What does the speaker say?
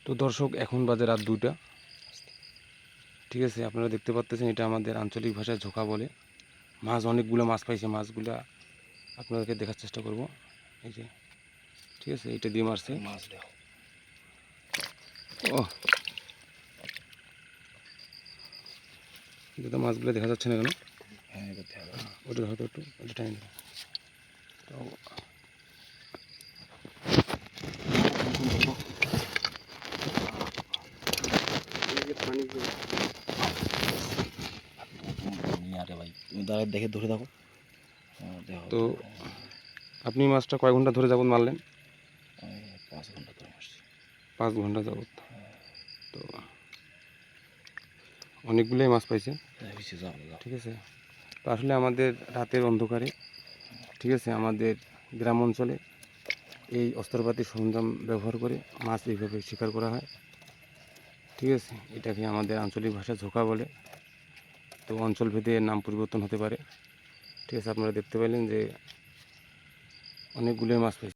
তো দর্শক এখন বাজে রাত 2টা। ঠিক আছে, আপনারা দেখতে পাচ্ছেন এটা আমাদের আঞ্চলিক ভাষায় ঝোঁকা বলে। মাছ অনেকগুলো মাছ পাইছে, মাছগুলা আপনাদেরকে দেখার চেষ্টা করব। এই যে ঠিক আছে, এটা দিয়ে মারছে মাছ। ও এটা তো মাছগুলো দেখা যাচ্ছে না কেন? হ্যাঁ ওটা হয়তো একটু ওটা টাইম তো দেখে ধরে থাকো। তো আপনি মাছটা কয় ঘন্টা ধরে যাবত মারলেন? 5 ঘন্টা ধরে মারছি। 5 ঘন্টা যাবত। তো অনেকগুলোই মাছ পাইছে। ঠিক আছে, তো আসলে আমাদের রাতের অন্ধকারে, ঠিক আছে, আমাদের গ্রাম অঞ্চলে এই অস্ত্রপাতি সরঞ্জাম ব্যবহার করে মাছ এইভাবে শিকার করা হয়। ঠিক আছে, এটাকে আমাদের আঞ্চলিক ভাষায় ঝোঁকা বলে। তো অঞ্চল ভেদে এর নাম পরিবর্তন হতে পারে। ঠিক আছে, আপনারা দেখতে পেলেন যে অনেকগুলোই মাছ পাইছে।